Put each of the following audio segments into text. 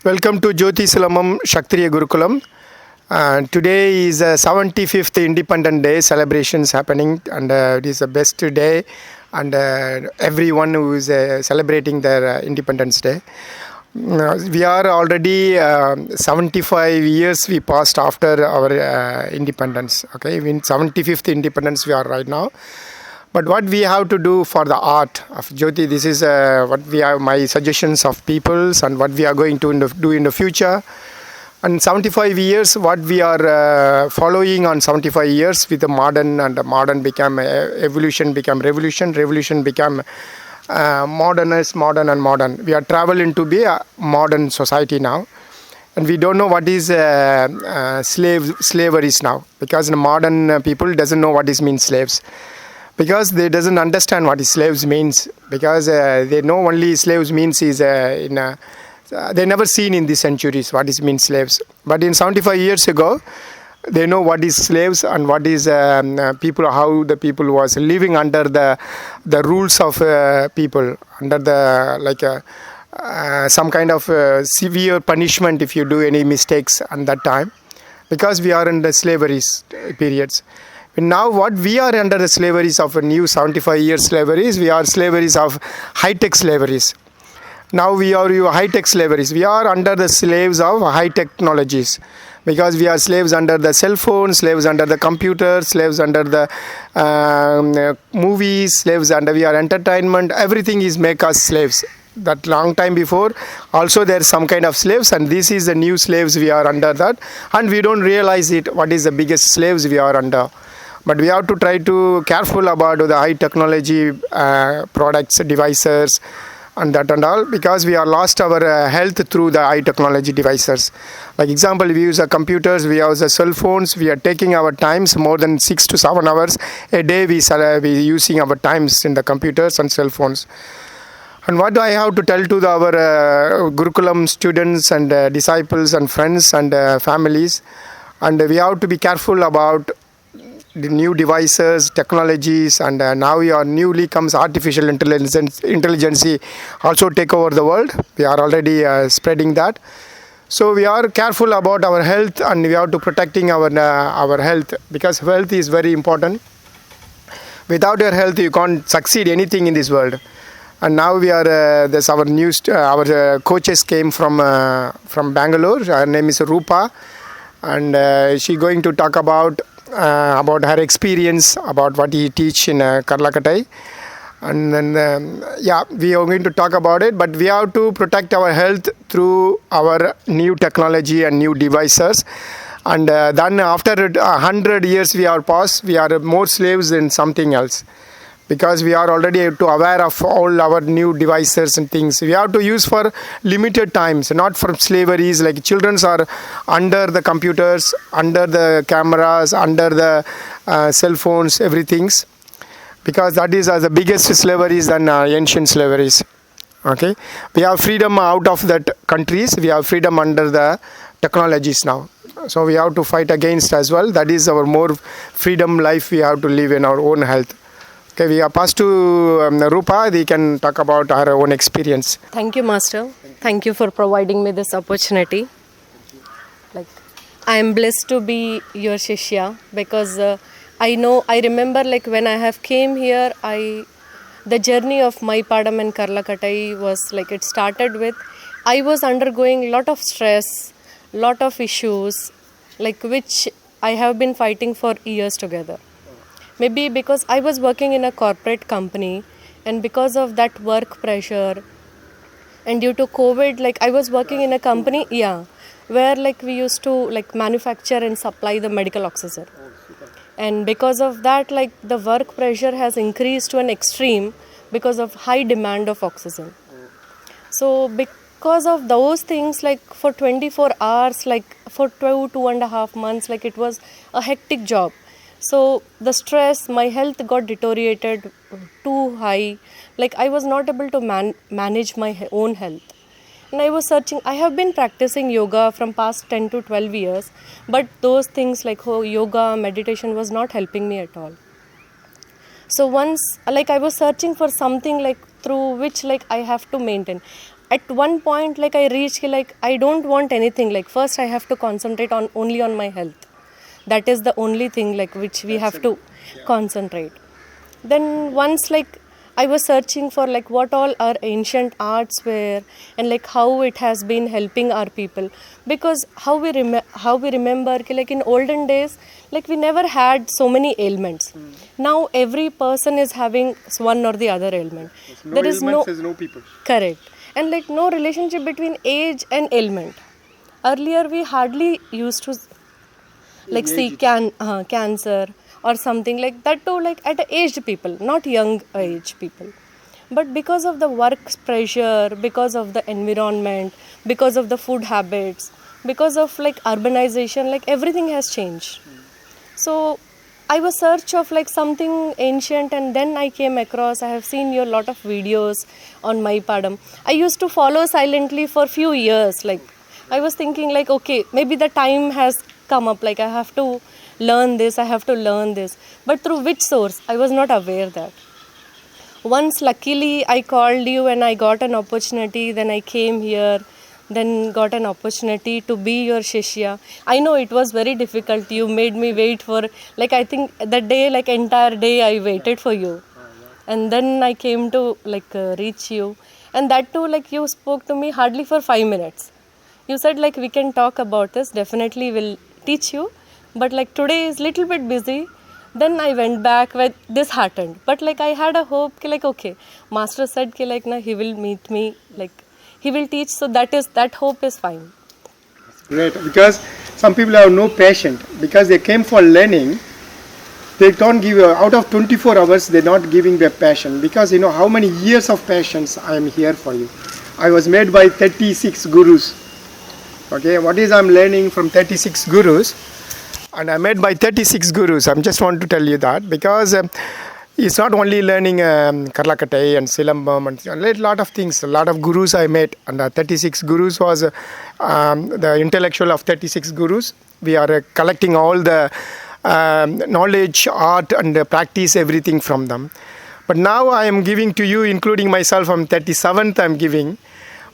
Welcome to Jyoti Silamam Kshatriya Gurukulam. Today is 75th Independent Day celebrations happening, and it is the best day, and everyone who is celebrating their Independence Day. We are already 75 years we passed after our independence. Okay, in 75th independence we are right now. But what we have to do for the art of Jyoti, this is what we have, my suggestions of peoples and what we are going to do in the future. And 75 years, what we are following on 75 years with the modern, and the modern become evolution, become revolution, revolution become modern and modern. We are traveling to be a modern society now. And we don't know what is slavery is now, because the modern people doesn't know what is means slaves. Because they doesn't understand what slaves means, because they know only slaves means is they never seen in these centuries what is means slaves. But in 75 years ago, they know what is slaves and what is people, how the people was living under the rules of people, under the some kind of severe punishment if you do any mistakes at that time, because we are in the slavery periods. Now what we are under the slaveries of a new 75 years slaveries, we are slaveries of high-tech slaveries. Now we are high-tech slaveries. We are under the slaves of high technologies, because we are slaves under the cell phone, slaves under the computer, slaves under the movies, slaves under we are entertainment. Everything is make us slaves. That long time before also there's some kind of slaves, and this is the new slaves we are under that, and we don't realize it what is the biggest slaves we are under. But we have to try to careful about the high technology products, devices, and that and all, because we are lost our health through the high technology devices. Like example, we use computers, we use cell phones, we are taking our times more than 6 to 7 hours a day. We using our times in the computers and cell phones. And what do I have to tell to our Gurukulam students and disciples and friends and families? And we have to be careful about the new devices, technologies, and now we are newly comes artificial intelligence also take over the world. We are already spreading that. So we are careful about our health, and we have to protecting our health, because health is very important. Without your health, you can't succeed anything in this world. And now we are this our new our coaches came from Bangalore. Her name is Rupa, and she going to talk about her experience, about what he teach in Karlakatai. And then we are going to talk about it, but we have to protect our health through our new technology and new devices. And then after 100 years we are passed, we are more slaves than something else, because we are already aware of all our new devices and things. We have to use for limited times, not for slaveries. Like children are under the computers, under the cameras, under the cell phones, everything's, because that is the biggest slaveries than ancient slaveries. Okay, we have freedom out of that countries. We have freedom under the technologies now. So we have to fight against as well. That is our more freedom life we have to live in our own health. Okay, we are passed to Rupa. They can talk about her own experience. Thank you, Master. Thank you for providing me this opportunity. I am blessed to be your Shishya, because I remember when I have came here, the journey of my Padam and Karlakatai was it started with, I was undergoing a lot of stress, lot of issues, which I have been fighting for years together. Maybe because I was working in a corporate company, and because of that work pressure, and due to COVID, I was working in a company, where we used to manufacture and supply the medical oxygen. And because of that, the work pressure has increased to an extreme because of high demand of oxygen. So because of those things, for 24 hours, for 2.5 months, it was a hectic job. So the stress, my health got deteriorated too high. I was not able to manage my own health. And I was searching. I have been practicing yoga from past 10 to 12 years. But those things yoga, meditation was not helping me at all. So once I was searching for something through which I have to maintain. at one point, like I reached like I don't want anything. Like first I have to concentrate on only on my health. That is the only thing like which we have to concentrate. Then once like I was searching for like what all our ancient arts were and like how it has been helping our people, because how we remember ki, like in olden days like we never had so many ailments. Now every person is having one or the other ailment. No ailments, there's no people. Correct. And like no relationship between age and ailment. Earlier we hardly used to like see cancer or something like that too, like at aged people, not young age people. But because of the work pressure, because of the environment, because of the food habits, because of like urbanization, like everything has changed. So I was search of like something ancient, and then I came across, I have seen your lot of videos on my padam. I used to follow silently for few years. Like I was thinking like, okay, maybe the time has come up, like I have to learn this, I have to learn this. But through which source? I was not aware that. Once luckily I called you and I got an opportunity, then I came here, then got an opportunity to be your Shishya. I know it was very difficult. You made me wait for, like I think that day, like entire day I waited for you. And then I came to like reach you. And that too, like you spoke to me hardly for 5 minutes. You said like we can talk about this, definitely will teach you. But like today is little bit busy. Then I went back with disheartened. But like I had a hope, like okay, master said ki like na he will meet me, like he will teach. So that hope is fine. Great, because some people have no passion because they came for learning. They don't give out of 24 hours. They're not giving their passion, because you know how many years of passions I am here for you. I was made by 36 gurus. Okay, what is I'm learning from 36 gurus? And I'm made by 36 gurus. I just want to tell you that, because it's not only learning Karlakatai and Silambam and a lot of things. A lot of gurus I met, and 36 gurus was the intellectual of 36 gurus. We are collecting all the knowledge, art and practice, everything from them. But now I am giving to you, including myself, I'm 37th I'm giving.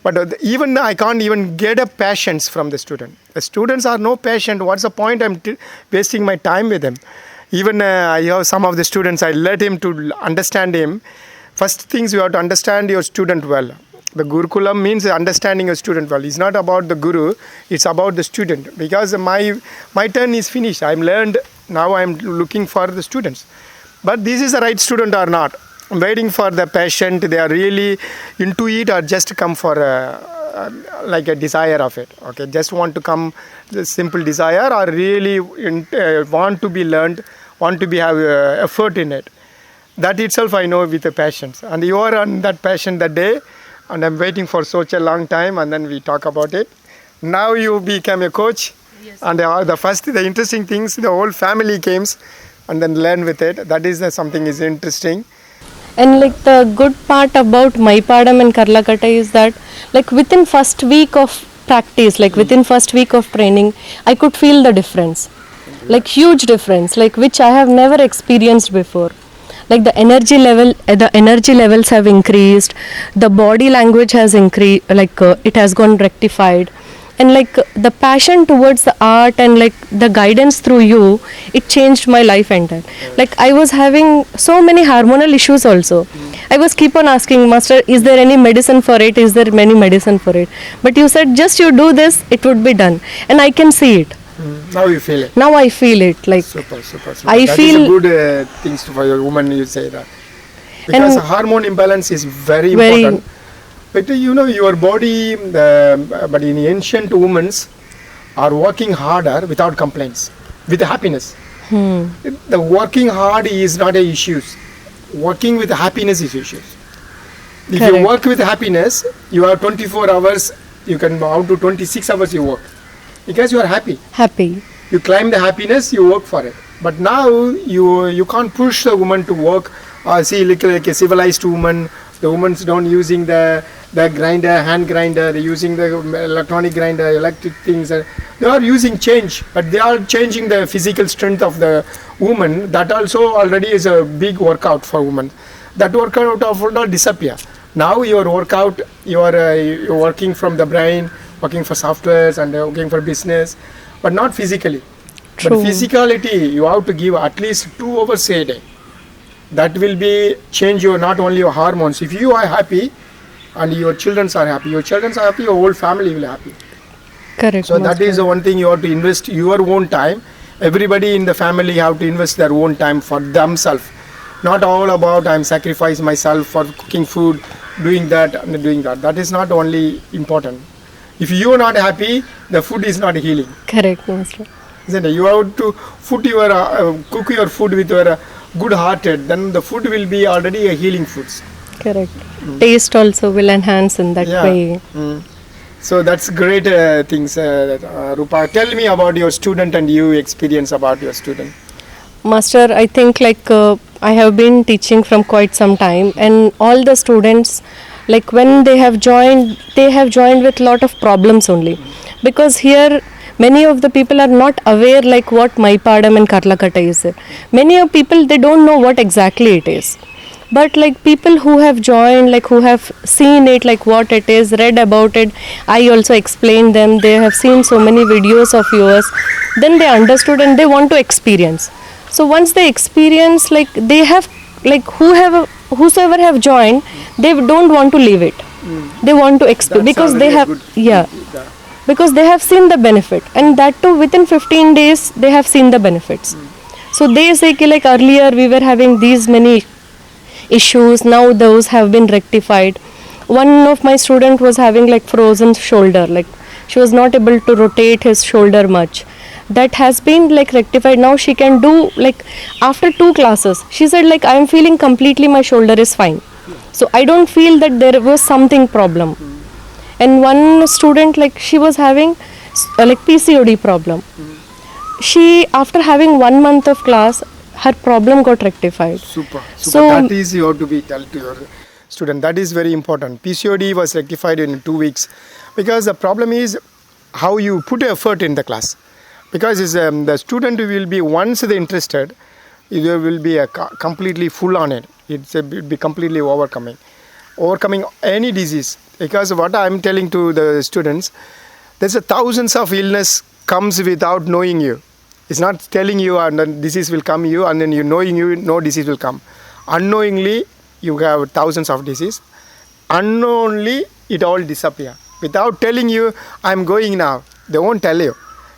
But even I can't even get a patience from the student. The students are no patient. What's the point? I'm wasting my time with them. Even I have some of the students, I let him to understand him. First things you have to understand your student well. The Gurukulam means understanding your student well. It's not about the guru, it's about the student. Because my turn is finished. I'm learned, now I'm looking for the students. But this is the right student or not. I'm waiting for the patient, they are really into it or just come for like a desire of it. Okay, just want to come, the simple desire, or really want to be learned, want to be have effort in it. That itself I know with the passions. And you are on that passion that day, and I'm waiting for such a long time, and then we talk about it. Now you become a coach. Yes. And the interesting things, the whole family came and then learn with it. That is something is interesting. And like the good part about my padam and Karlakata is that like within first week of practice, like within first week of training, I could feel the difference, like huge difference, like which I have never experienced before. Like the energy levels have increased, the body language has increased, like it has gone rectified. And like the passion towards the art and like the guidance through you, it changed my life entire. Like I was having so many hormonal issues also. I was keep on asking, Master, is there any medicine for it? Is there any medicine for it? But you said just you do this, it would be done. And I can see it. Now you feel it. Now I feel it. Like super. I that feel is a good things for your woman, you say that. Because hormone imbalance is very important. But you know your body, but in ancient women are working harder without complaints, with happiness. The working hard is not a issue. Working with happiness is issues. If Correct. you work with happiness, you have 24 hours, you can out to 26 hours you work. Because you are happy. Happy. You climb the happiness, you work for it. But now you can't push the woman to work. See, like a civilized woman, the women don't using the grinder, hand grinder, they're using the electronic grinder, electric things. They are using change, but they are changing the physical strength of the woman. That also already is a big workout for women. That workout will not disappear. Now your workout, you're working from the brain, working for softwares and working for business, but not physically. True. But physicality, you have to give at least 2 hours a day. That will be change your not only your hormones. If you are happy and your children are happy, your whole family will be happy. Correct. So that is the one thing you have to invest your own time. Everybody in the family have to invest their own time for themselves. Not all about I'm sacrifice myself for cooking food, doing that and doing that. That is not only important. If you are not happy, the food is not healing. Correct, Master. Isn't it? You have to cook your food with your good hearted. Then the food will be already a healing foods. Correct. Taste also will enhance in that Yeah. way. So that's great things, Rupa. Tell me about your student and you experience about your student. Master, I think I have been teaching from quite some time, and all the students, like when they have joined with lot of problems only, because here many of the people are not aware like what Maipadam and Karlakata is. Many of people, they don't know what exactly it is. But like people who have joined, like who have seen it, like what it is, read about it, I also explained them. They have seen so many videos of yours, then they understood and they want to experience. So once they experience, like they have, like whosoever have joined, they don't want to leave it. They want to experience because they have, because they have seen the benefit, and that too within 15 days they have seen the benefits. So they say ki, like earlier we were having these many issues, now those have been rectified. One of my student was having like frozen shoulder, like she was not able to rotate his shoulder much. That has been like rectified. Now she can do, like after 2 classes she said like I am feeling completely, my shoulder is fine, so I don't feel that there was something problem. And one student, like she was having like PCOD problem. She, after having 1 month of class, her problem got rectified. Super. So that is you have to be tell to your student. That is very important. PCOD was rectified in 2 weeks, because the problem is how you put effort in the class. Because the student will be, once they interested, there will be a completely full on it. It will be completely overcoming any disease. Because what I am telling to the students, there's thousands of illness comes without knowing you. It's not telling you and then disease will come you, and then you knowing you, no disease will come. Unknowingly you have thousands of disease. Unknowingly it all disappear. Without telling you, I'm going now, they won't tell you.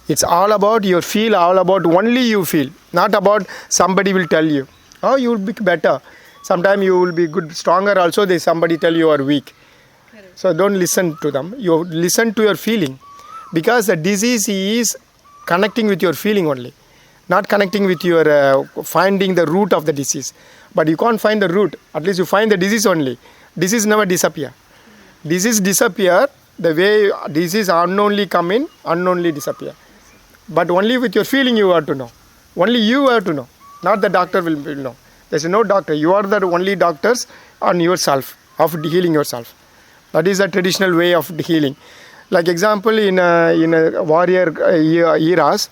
It's all about your feel, all about only you feel, not about somebody will tell you. Oh, you will be better. Sometimes you will be good, stronger also. Somebody tell you are weak. Correct. So don't listen to them. You listen to your feeling, because the disease is connecting with your feeling only, not connecting with your finding the root of the disease. But you can't find the root. At least you find the disease only. Disease never disappear. Disease disappear the way disease unknownly come in, unknownly disappear. But only with your feeling you have to know. Only you have to know. Not the doctor will know. There's no doctor. You are the only doctors on yourself, of healing yourself. That is a traditional way of healing. Like example, in a warrior eras,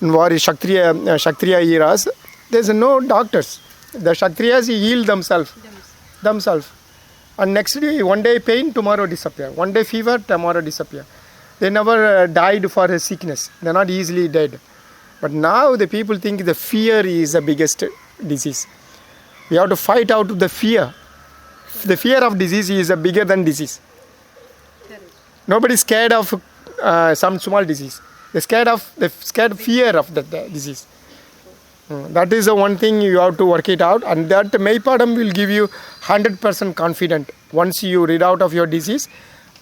in warrior Kshatriya eras, there's no doctors. The Kshatriyas heal themselves. And next day, one day pain, tomorrow disappear. One day fever, tomorrow disappear. They never died for a sickness. They're not easily dead. But now the people think the fear is the biggest disease. We have to fight out the fear. The fear of disease is bigger than disease. Nobody is scared of some small disease. They're scared fear of the disease. That is the one thing you have to work it out, and that Maipadam will give you 100% confident. Once you rid out of your disease,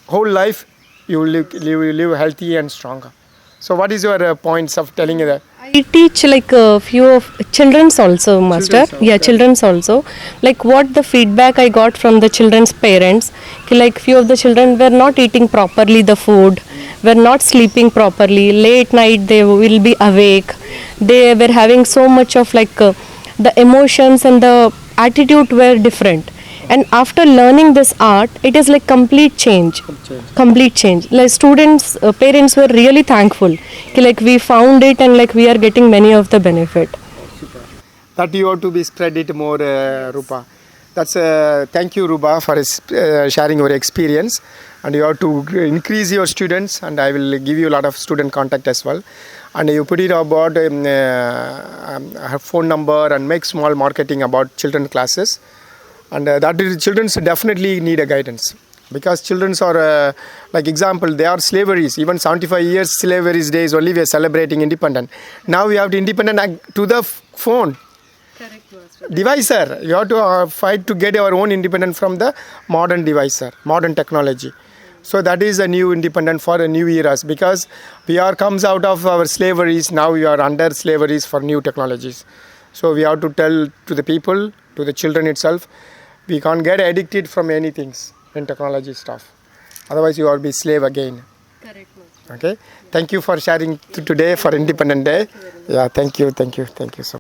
whole life you will live healthy and stronger. So what is your points of telling that? I teach like a few of children's also, Master. Children's also. Like what the feedback I got from the children's parents, like few of the children were not eating properly the food, were not sleeping properly. Late night they will be awake. They were having so much of like the emotions and the attitude were different. And after learning this art, it is like complete change. Like students, parents were really thankful. Like we found it and like we are getting many of the benefit. That you have to be spread it more, Rupa. That's thank you, Ruba, for sharing your experience. And you have to increase your students, and I will give you a lot of student contact as well. And you put it about her phone number and make small marketing about children classes. And that is, children definitely need a guidance, because children are like example, they are slaveries. Even 75 years slavery days only we are celebrating independent. Now we have to independent to the phone. Correct, Master. Devicer, you have to fight to get our own independence from the modern devicer, modern technology. So that is a new independent for a new eras, because we are comes out of our slaveries. Now we are under slaveries for new technologies. So we have to tell to the people, to the children itself, we can't get addicted from anything in technology stuff. Otherwise you will be slave again. Correct, Master. Okay. Thank you for sharing today for Independent Day. Yeah. Thank you. So much.